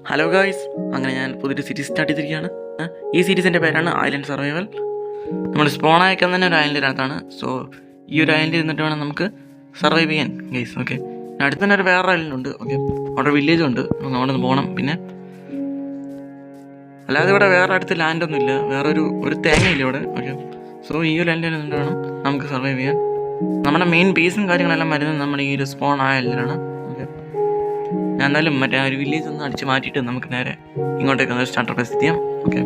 Hello guys, അങ്ങനെ ഞാൻ പുതിയൊരു സീരീസ് സ്റ്റാർട്ട് ചെയ്തിരിക്കുകയാണ്. ഈ സീരീസിൻ്റെ പേരാണ് ഐലൻഡ് സർവൈവൽ. നമ്മൾ സ്പോൺ അയക്കാൻ തന്നെ ഒരു ഐലൻഡിനകത്താണ്. സോ ഈ ഒരു ഐലൻഡിൽ ഇരുന്നിട്ട് വേണം നമുക്ക് സർവൈവ് ചെയ്യാൻ ഗൈസ്. ഓക്കെ, അടുത്ത് തന്നെ ഒരു വേറെ ഐലൻഡ് ഉണ്ട്. ഓക്കെ, അവിടെ വില്ലേജ് ഉണ്ട്, അവിടെ നിന്ന് പോകണം. പിന്നെ അല്ലാതെ ഇവിടെ വേറെ അടുത്ത് ലാൻഡൊന്നും ഇല്ല, വേറെ ഒരു തേങ്ങയില്ല ഇവിടെ. ഓക്കെ, സോ ഈ ഒരു ഐലൻഡിൽ നിന്നിട്ട് വേണം നമുക്ക് സർവൈവ് ചെയ്യാൻ. നമ്മുടെ മെയിൻ ബേസും കാര്യങ്ങളെല്ലാം വരുന്നത് നമ്മുടെ ഈ ഒരു സ്പോൺ ആയ ഐലൻഡിലാണ്. ഓക്കെ, ഞാൻ എന്തായാലും മറ്റേ ഒരു വില്ലേജ് ഒന്ന് അടിച്ച് മാറ്റിയിട്ട് നമുക്ക് നേരെ ഇങ്ങോട്ടേക്ക് ഒന്ന് സ്റ്റാർട്ടർ പ്ലേസ് ചെയ്യാം. ഓക്കെ,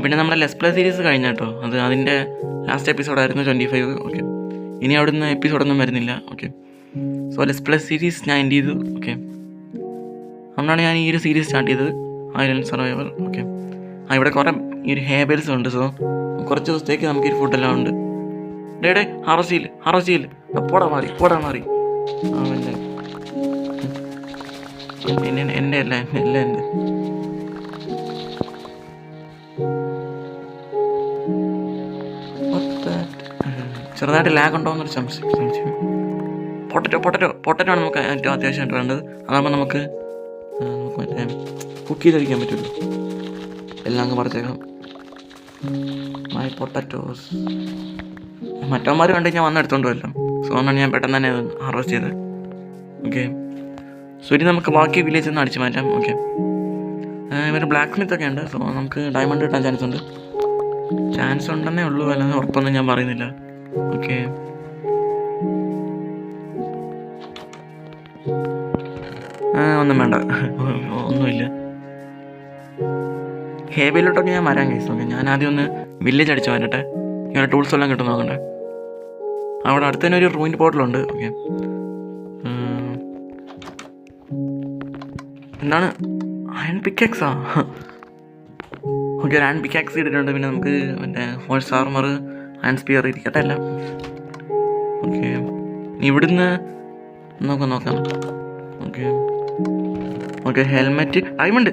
പിന്നെ നമ്മുടെ ലെസ് പ്ലേ സീരീസ് കഴിഞ്ഞ കേട്ടോ. അതിൻ്റെ ലാസ്റ്റ് എപ്പിസോഡായിരുന്നു 25. ഓക്കെ, ഇനി അവിടുന്ന് എപ്പിസോഡൊന്നും വരുന്നില്ല. Okay, so less play series ഞാൻ എൻഡ് ചെയ്തു. ഓക്കെ, അതുകൊണ്ടാണ് ഞാൻ ഈ ഒരു സീരീസ് സ്റ്റാർട്ട് ചെയ്തത്, ഐലൻഡ് സർവൈവൽ. ഓക്കെ, ഇവിടെ കുറേ ഈ ഒരു ഹേബൽസ് ഉണ്ട്. സോ കുറച്ച് ദിവസത്തേക്ക് നമുക്ക് ഈ ഫുഡെല്ലാം ഉണ്ട്. ഡേ ഹറോസിയിൽ പോടാ മാറി എൻ്റെ അല്ല എൻ്റെ ചെറുതായിട്ട് ലാഗ് ഉണ്ടോ എന്നൊരു സംശയം. പൊട്ടറ്റോ ആണ് നമുക്ക് ഏറ്റവും അത്യാവശ്യമായിട്ട് വേണ്ടത്. അതാകുമ്പോൾ നമുക്ക് മറ്റേ കുക്ക് ചെയ്തെടുക്കാൻ പറ്റുമല്ലോ. എല്ലാം അങ്ങ് പറിച്ചേക്കാം. മൈ പൊട്ടറ്റോസ് മറ്റവന്മാർ കണ്ട് ഞാൻ വന്നെടുത്തോണ്ട് വല്ലോ. സോ അതുകൊണ്ടാണ് ഞാൻ പെട്ടെന്ന് തന്നെ അത് ഹാർവെസ്റ്റ് ചെയ്തത്. ഓക്കെ, സോ ഇനി നമുക്ക് ബാക്കി വില്ലേജ് ഒന്ന് അടിച്ചു മാറ്റാം. ഓക്കെ, ഇവർ ബ്ലാക്ക് സ്മിത്ത് ഒക്കെ ഉണ്ട്. സോ നമുക്ക് ഡയമണ്ട് കിട്ടാൻ ചാൻസ് ഉണ്ടെന്നേ ഉള്ളൂ, അല്ലാതെ ഉറപ്പൊന്നും ഞാൻ പറയുന്നില്ല. ഓക്കെ, ഒന്നും വേണ്ട, ഒന്നുമില്ല. ഹേബിലോട്ടൊക്കെ ഞാൻ വരാൻ കഴിച്ചു. ഓക്കെ, ഞാൻ ആദ്യം ഒന്ന് വില്ലേജ് അടിച്ചു മാറ്റട്ടെ. ഇങ്ങനെ ടൂൾസ് എല്ലാം കിട്ടും നോക്കണ്ടേ. അവിടെ അടുത്ത് തന്നെ ഒരു റൂയിൻ പോർട്ടലുണ്ട്. ഓക്കെ, എന്താണ് അയൺ പിക്കാക്സാ? ഓക്കെ, ഒരു അയൺ പിക്കാക്സ് ഇട്ടിട്ടുണ്ട്. പിന്നെ നമുക്ക് മറ്റേ ഹോഴ്സ് ആർമർ, അയൺ സ്പിയർ ഇരിക്കട്ടെ എല്ലാം. ഓക്കെ, ഇവിടുന്ന് നോക്കാം. Okay, helmet, diamond.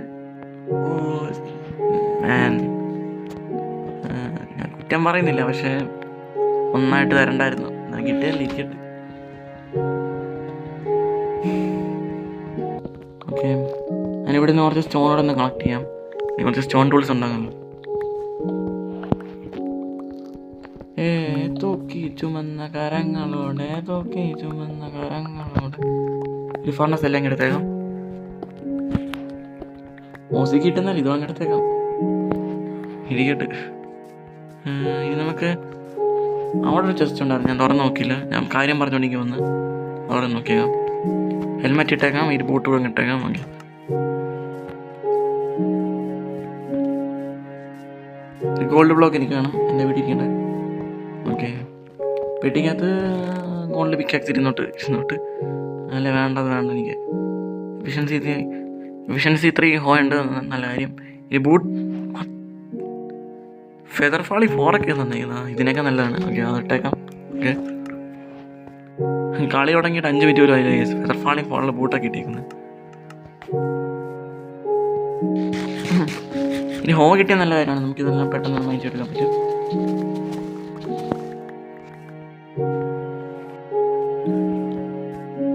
ഞാൻ കുറ്റം പറയുന്നില്ല, പക്ഷേ ഒന്നായിട്ട് തരണ്ടായിരുന്നു. കിട്ടിയല്ലേ ഇരിക്കട്ടെ. ഓക്കെ, ഞാനിവിടെ നിന്ന് കുറച്ച് സ്റ്റോണോടെ ഒന്ന് കളക്ട് ചെയ്യാം. കുറച്ച് സ്റ്റോൺ ടൂൾസ് ഉണ്ടാകുമല്ലോ. തോക്കി ചുമന്ന കരങ്ങളോടെ ഒരു ഫർണസ് എല്ലാം എടുത്തേക്കാം. ഓസിക്ക് കിട്ടുന്നല്ലോ, ഇതും അങ്ങെടുത്തേക്കാം. ഇരിക്കട്ടെ. ഇനി നമുക്ക് അവിടെ ഒരു ചെസ്റ്റ് ഉണ്ടായിരുന്നു, ഞാൻ തുറന്ന് നോക്കിയില്ല. ഞാൻ കാര്യം പറഞ്ഞുകൊണ്ടെങ്കിൽ വന്ന് അവിടെ നോക്കിയേക്കാം. ഹെൽമെറ്റ് ഇട്ടേക്കാം, ഈ ബൂട്ട് കൂടെ ഇട്ടേക്കാം. ഓക്കെ, ഗോൾഡ് ബ്ലോക്ക് എനിക്ക് വേണം, എൻ്റെ വീട്ടിൽ ഇരിക്കണ്ടേ. ഓക്കെ, പെട്ടിക്കകത്ത് ഗോൾഡ് പിക്കാക്സ് ഇരുന്നോട്ട് അല്ലേ വേണ്ടത് എനിക്ക്. എഫിഷ്യൻസി 3 ഉണ്ട്, നല്ല കാര്യം. ഈ ബൂട്ട് ഫെദർ ഫാളി 4 തന്നേക്കുന്നത്, ഇതിനൊക്കെ നല്ലതാണ്. ഓക്കെ, അതിട്ടേക്കാം. ഓക്കെ, കളി തുടങ്ങിയിട്ട് 5 മിനിറ്റ് വരും. അതിൽ ഫെദർ ഫാളി 4 ബൂട്ടൊക്കെ ഇട്ടിരിക്കുന്നത്. ഇനി ഹോ കിട്ടിയ നല്ല കാര്യമാണ്, നമുക്കിതെല്ലാം പെട്ടെന്ന് വാങ്ങിച്ചെടുക്കാൻ പറ്റും.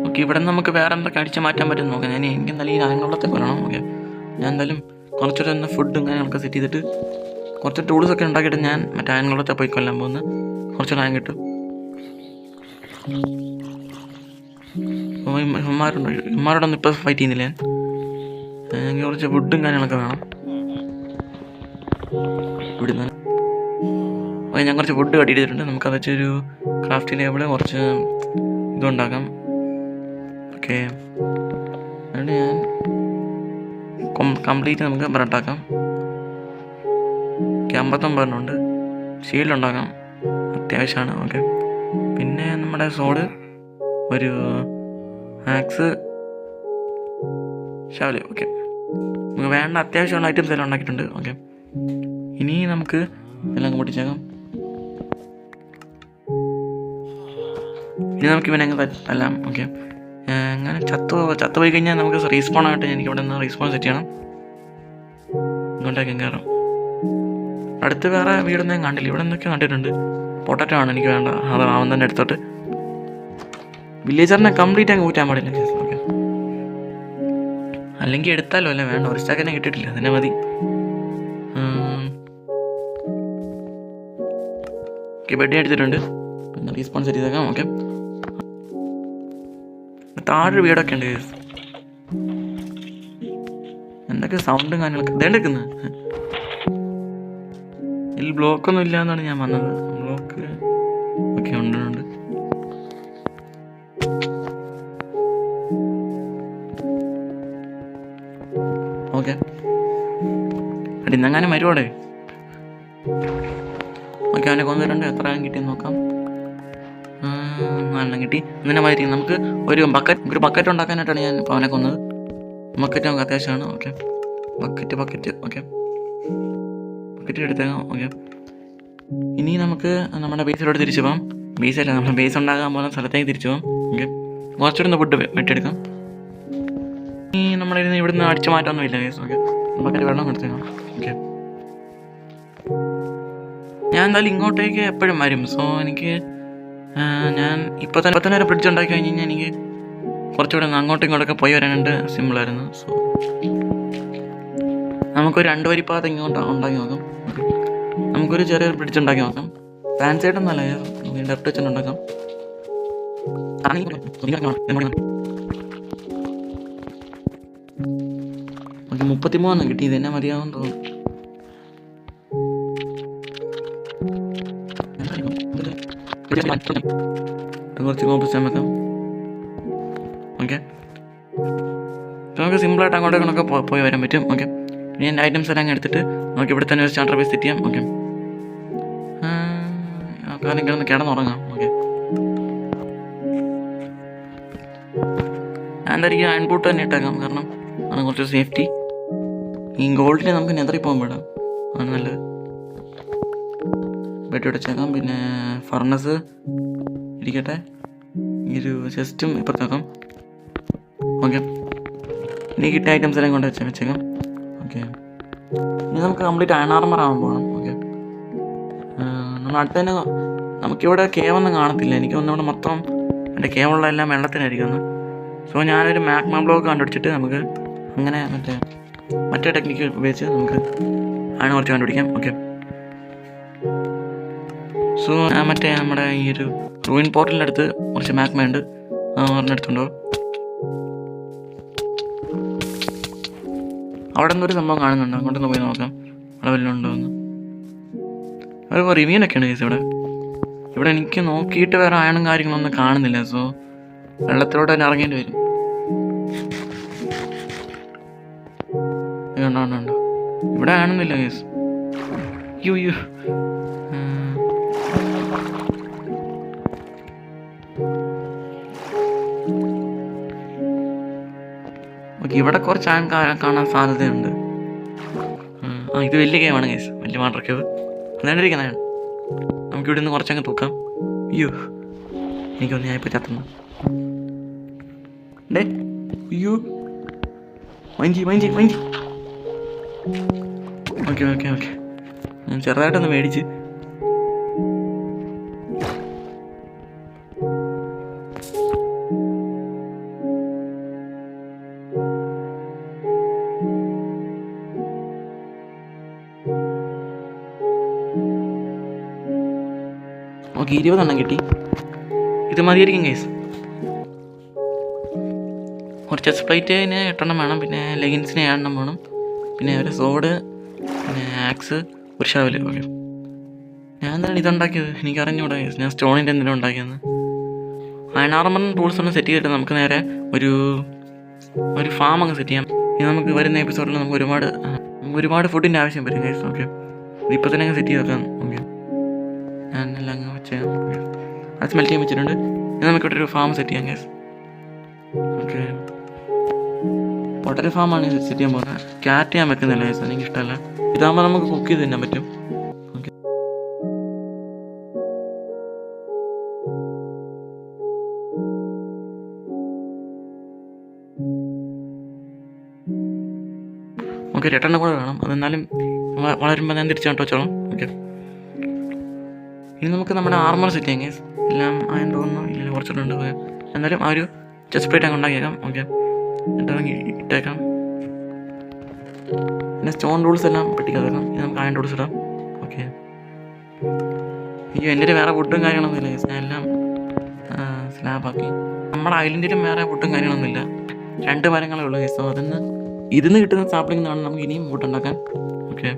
ഓക്കെ, ഇവിടെ നമുക്ക് വേറെ എന്തൊക്കെ അടിച്ച് മാറ്റാൻ പറ്റും നോക്കാം. എനിക്ക് എന്തായാലും ഈ നായങ്ങളുള്ളത്തെ കൊല്ലണം. ഓക്കെ, ഞാൻ എന്തായാലും കുറച്ചൊരു ഒന്ന് ഫുഡ് ഇങ്ങനെ നമുക്ക് സെറ്റ് ചെയ്തിട്ട് കുറച്ച് ടൂൾസൊക്കെ ഉണ്ടാക്കിയിട്ട് ഞാൻ മറ്റേ ആയങ്ങളുള്ളത്തെ പോയി കൊല്ലാൻ പോകുന്നു. കുറച്ച് നായം കിട്ടും. ഇമ്മാരോടൊന്നും ഇപ്പോൾ ഫൈറ്റ് ചെയ്യുന്നില്ല. എനിക്ക് കുറച്ച് ഫുഡും കാര്യങ്ങളൊക്കെ വേണം ഇവിടുന്ന്. ഓക്കെ, ഞാൻ കുറച്ച് ഫുഡ് കട്ട് ചെയ്തിട്ടുണ്ട്. നമുക്കത് വെച്ചൊരു ക്രാഫ്റ്റ് ടേബിൾ കുറച്ച് ഇതുണ്ടാക്കാം. ഓക്കെ, അതുകൊണ്ട് ഞാൻ കംപ്ലീറ്റ് നമുക്ക് ബ്രെഡാക്കാം. 59 ഉണ്ട്. ഷീൽഡ് ഉണ്ടാക്കാം, അത്യാവശ്യമാണ്. ഓക്കെ, പിന്നെ നമ്മുടെ സോഡ്, ഒരു ആക്സ്, ഷവല്. ഓക്കെ, നമുക്ക് വേണ്ട അത്യാവശ്യമുള്ള ഐറ്റംസ് എല്ലാം ഉണ്ടാക്കിയിട്ടുണ്ട്. ഓക്കെ, ഇനി നമുക്ക് എല്ലാം പൊട്ടിച്ചേക്കാം. ഇനി നമുക്ക് ഇവനെ എല്ലാം. ഓക്കെ, അങ്ങനെ ചത്തുപോയി കഴിഞ്ഞാൽ നമുക്ക് റീസ്പോൺ ആയിട്ട് എനിക്ക് ഇവിടെ നിന്ന് റീസ്പോൺ സെറ്റ് ചെയ്യണം. ഇങ്ങോട്ടേക്കും കയറാം. അടുത്ത് വേറെ വീടൊന്നും ഞാൻ കണ്ടില്ല. ഇവിടെ എന്തൊക്കെ കണ്ടിട്ടുണ്ട്. പൊട്ടറ്റോ ആണ് എനിക്ക് വേണ്ട, അത് അവൻ തന്നെ എടുത്തോട്ട് വില്ലേജറിനെ കംപ്ലീറ്റ് അങ്ങ് ഊറ്റാൻ പാടില്ല. ഓക്കെ, അല്ലെങ്കിൽ എടുത്താലോ അല്ലേ, വേണ്ട, ഒരു സ്റ്റാക്ക് തന്നെ കിട്ടിയിട്ടില്ല, അതിനെ മതി. ഓക്കെ, ബെഡ് എടുത്തിട്ടുണ്ട്, പിന്നെ റീസ്പോൺ സെറ്റ് ചെയ്തേക്കാം. ഓക്കെ, താഴെ വീടൊക്കെ ഉണ്ട്. എന്തൊക്കെ സൗണ്ടും കാര്യങ്ങളൊക്കെ ഇതെടുക്കുന്നത്. ഇതിൽ ബ്ലോക്കൊന്നും ഇല്ല എന്നാണ് ഞാൻ വന്നത്. ബ്ലോക്ക് ഓക്കെ ഉണ്ട്. ഓക്കെ, അടി ഇന്നങ്ങനെ വരുവാടേ. ഓക്കെ, അവനെ കൊന്നിട്ടുണ്ട്. എത്ര കിട്ടിയെന്ന് നോക്കാം. 4 കിട്ടി. ഇങ്ങനെ മാതിരി നമുക്ക് ഒരു ബക്കറ്റ് ഉണ്ടാക്കാനായിട്ടാണ് ഞാൻ ഇപ്പോൾ അവനെ കൊന്നത്. ബക്കറ്റ് നമുക്ക് അത്യാവശ്യമാണ്. ഓക്കെ, ബക്കറ്റ് ഓക്കെ, ബക്കറ്റ് എടുത്തേക്കാം. ഓക്കെ, ഇനി നമുക്ക് നമ്മുടെ ബേസിലോട്ട് തിരിച്ചു പോകാം. ബേസല്ല, നമ്മൾ ബേസ് ഉണ്ടാകാൻ പോകുന്ന സ്ഥലത്തേക്ക് തിരിച്ചു പോകാം. ഓക്കെ, കുറച്ചുകൂടെ ഒന്ന് ഫുഡ് വെട്ടിയെടുക്കാം. ഇനി നമ്മളിരുന്ന് ഇവിടുന്ന് അടിച്ചു മാറ്റമൊന്നുമില്ല കേസ്. ഓക്കെ, ബക്കറ്റ് വെള്ളം എടുത്തേക്കാം. ഓക്കെ, ഞാൻ എന്തായാലും ഇങ്ങോട്ടേക്ക് എപ്പോഴും വരും. സോ എനിക്ക് ഞാൻ ഇപ്പോൾ തന്നെ ഒരു ബ്രിഡ്ജ് ഉണ്ടാക്കി കഴിഞ്ഞ് കഴിഞ്ഞാൽ എനിക്ക് കുറച്ചുകൂടെ ഒന്ന് അങ്ങോട്ടും ഇങ്ങോട്ടൊക്കെ പോയി വരാനായിട്ട് സിമ്പിളായിരുന്നു. സോ നമുക്കൊരു 2 വരി പാത ഇങ്ങോട്ട് ഉണ്ടാക്കി നോക്കാം. നമുക്കൊരു ചെറിയൊരു ബ്രിഡ്ജ് ഉണ്ടാക്കി നോക്കാം. ഫാൻസി ആയിട്ടൊന്നല്ല, ഡെപ്റ്റ് വെച്ച് ഉണ്ടാക്കാം. ഓക്കെ, 33 കിട്ടി. ഇത് തന്നെ മതിയാവും തോന്നുന്നു. കുറച്ച് കോമ്പസ്റ്റ് വെക്കാം. ഓക്കെ, നമുക്ക് സിമ്പിളായിട്ട് അങ്ങോട്ടേക്കൊക്കെ പോയി വരാൻ പറ്റും. ഓക്കെ, ഇനി എൻ്റെ ഐറ്റംസ് എല്ലാം എടുത്തിട്ട് നമുക്ക് ഇവിടെ തന്നെ ഒരു സ്റ്റാർട്ടർ ബേസ് സെറ്റ് ചെയ്യാം. ഓക്കെ, കാലം കിടന്ന് കിടന്നുറങ്ങാം. ഓക്കെ, ഞാൻ എന്തായിരിക്കും അയൺബൂട്ട് തന്നെ ഇട്ടേക്കാം, കാരണം ആണ് കുറച്ച് സേഫ്റ്റി. ഈ ഗോൾഡിനെ നമുക്ക് നെതറി പോകാൻ വിടാം, ആണ് നല്ലത്. ബെഡ് ഇടച്ചേക്കാം. പിന്നെ ഫർണസ് ഇരിക്കട്ടെ. ഈ ഒരു ചെസ്റ്റും ഇപ്പുറത്തേക്കാം. ഓക്കെ, ഇനി കിട്ടിയ ഐറ്റംസ് എല്ലാം കൊണ്ട് വെച്ചേക്കാം. ഓക്കെ, ഇനി നമുക്ക് കംപ്ലീറ്റ് അയൺ ആർമർ ആവാൻ പോകണം. ഓക്കെ, നമ്മൾ അടുത്ത് തന്നെ നമുക്കിവിടെ കേവൊന്നും കാണത്തില്ല. എനിക്ക് തോന്നുന്നു ഇവിടെ മൊത്തം എൻ്റെ കേവുള്ള എല്ലാം വെള്ളത്തിനായിരിക്കുന്നു. സോ ഞാനൊരു മാഗ്മ ബ്ലോക്ക് കണ്ടുപിടിച്ചിട്ട് നമുക്ക് അങ്ങനെ മറ്റേ ടെക്നിക്ക് ഉപയോഗിച്ച് നമുക്ക് അയൺ കുറച്ച് കണ്ടുപിടിക്കാം. ഓക്കെ, സോ മറ്റേ നമ്മുടെ ഈ ഒരു റൂയിൻ പോർട്ടലിൻ്റെ അടുത്ത് കുറച്ച് മാഗ്മ ഉണ്ട്, ഒരെണ്ണെടുത്തുണ്ടോ. അവിടെ നിന്നൊരു സംഭവം കാണുന്നുണ്ട്, അങ്ങോട്ടൊന്ന് പോയി നോക്കാം അവിടെ വല്ലതും ഉണ്ടോ എന്ന്. ഒരു റിവ്യൂനൊക്കെയാണ് കേസ് ഇവിടെ എനിക്ക് നോക്കിയിട്ട് വേറെ അയണും കാര്യങ്ങളൊന്നും കാണുന്നില്ല. സോ വെള്ളത്തിലോട്ട് തന്നെ ഇറങ്ങേണ്ടി വരും. ഉണ്ടോ ഇവിടെ കാണുന്നില്ല കേസ്. യു ഓക്കെ, ഇവിടെ കുറച്ച് ആൻ കാണാൻ സാധ്യതയുണ്ട്. ഇത് വലിയ ഗെയിമാണ് കേസ്, വലിയ വാട്ടർ കേവ്. അതാണ്ടിരിക്കുന്നതാണ്. നമുക്കിവിടെ നിന്ന് കുറച്ചങ്ങ് തൂക്കാം. അയ്യോ, എനിക്കൊന്ന് ഞാൻ ഇപ്പോൾ ചത്തുന്നു. അയ്യോ, മൈൻജി. ഓക്കെ, ഞാൻ ചെറുതായിട്ടൊന്ന് മേടിച്ച്. ഓക്കെ, 20 കിട്ടി. ഇത് മതിയായിരിക്കും കേസ്. ഒരു ചെസ്റ്റ് പ്ലേറ്റിന് 8 വേണം, പിന്നെ ലെഗിൻസിന് 7 വേണം, പിന്നെ ഒരു സോഡ്, പിന്നെ ആക്സ്, ഒരു ഷവല്. ഓക്കെ, ഞാൻ എന്താണ് ഇതുണ്ടാക്കിയത് എനിക്കറിഞ്ഞൂടാ കേസ്. ഞാൻ സ്റ്റോണിൻ്റെ എന്തെങ്കിലും ഉണ്ടാക്കിയെന്ന്. അയൺ ആർമർ ടൂൾസ് ഒന്ന് സെറ്റ് ചെയ്തിട്ട് നമുക്ക് നേരെ ഒരു ഫാം അങ്ങ് സെറ്റ് ചെയ്യാം. ഇനി നമുക്ക് വരുന്ന എപ്പിസോഡിൽ നമുക്ക് ഒരുപാട് ഫുഡിൻ്റെ ആവശ്യം വരും കേസ്. ഓക്കെ, ഇപ്പോൾ തന്നെ അങ്ങ് സെറ്റ് ചെയ്ത് വെക്കാം. ഓക്കെ, ഞാൻ എല്ലാം അങ്ങ് വെച്ചാൽ അത് സ്മെൽറ്റ് ചെയ്യാൻ വെച്ചിട്ടുണ്ട്. ഇനി നമുക്കിവിടെ ഒരു ഫാം സെറ്റ് ചെയ്യാം കേസ്. ഓക്കെ, പൊട്ടറ്റോ ഫാമാണ് സെറ്റ് ചെയ്യാൻ പോകുന്നത്. ക്യാറ്റ് ഞാൻ വെക്കുന്നില്ല കേസ്, എനിക്ക് ഇഷ്ടമല്ല. ഇതാകുമ്പോൾ നമുക്ക് കുക്ക് ചെയ്ത് തിന്നാൻ പറ്റും. ഓക്കെ, ഓക്കെ, 8 കൂടെ വേണം. അതെന്നാലും വളരുമ്പോൾ ഞാൻ തിരിച്ചു വെച്ചോളാം. ഓക്കെ, ഇനി നമുക്ക് നമ്മുടെ ആർമർ സെറ്റ് ചെയ്യാം കേസ്. എല്ലാം ആയെന്ന് തോന്നുന്നു. ഇല്ല, കുറച്ചിട്ടുണ്ട്. എന്നാലും ആ ഒരു ചെസ്റ്റ് പ്ലേറ്റ് അങ്ങ് ഉണ്ടാക്കിയേക്കാം. ഓക്കെ, എന്നിട്ട് ഇട്ടേക്കാം. പിന്നെ സ്റ്റോൺ റൂൾസ് എല്ലാം പെട്ടിക്കതേക്കാം. ഇത് നമുക്ക് അയൺ റൂൾസ് ഇടാം. ഓക്കെ, അയ്യോ എൻ്റെ വേറെ വുഡും കാര്യങ്ങളൊന്നുമില്ല. ഞാൻ എല്ലാം സ്ലാബാക്കി. നമ്മുടെ ഐലൻഡിലും വേറെ വുഡും കാര്യങ്ങളൊന്നുമില്ല, 2 മരങ്ങളേ ഉള്ളൂ. സോ ഇതിന്ന് കിട്ടുന്ന സാപ്ലിംഗാണ് നമുക്ക് ഇനിയും വുഡ് ഉണ്ടാക്കാൻ. ഓക്കെ,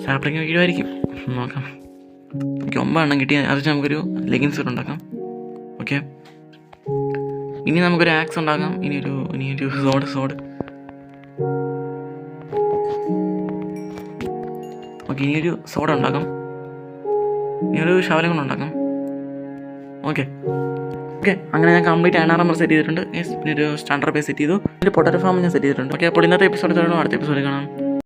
സാപ്ലിംഗ് വീഴുമായിരിക്കും, നോക്കാം. എനിക്ക് 9 എണ്ണം കിട്ടി. അത് വെച്ച് നമുക്കൊരു ലെഗിൻസ് സൂട്ട് ഉണ്ടാക്കാം. ഓക്കെ, ഇനി നമുക്കൊരു ആക്സ് ഉണ്ടാക്കാം. ഇനിയൊരു സോഡ്. ഓക്കെ, ഇനിയൊരു സോഡ് ഉണ്ടാക്കാം. ഇനിയൊരു ഷവലും കൊണ്ട് ഉണ്ടാക്കാം. ഓക്കെ, അങ്ങനെ ഞാൻ കംപ്ലീറ്റ് അയൺ സെറ്റ് ചെയ്തിട്ടുണ്ട്. പിന്നെ ഒരു സ്റ്റാൻഡർ ബേസ് സെറ്റ് ചെയ്തു. ഒരു പൊട്ടറ്റോ ഫാം ഞാൻ സെറ്റ് ചെയ്തിട്ടുണ്ട്. ഓക്കെ, അപ്പോൾ ഇന്നത്തെ എപ്പിസോഡ് അടുത്ത എപ്പിസോഡ് കാണാം.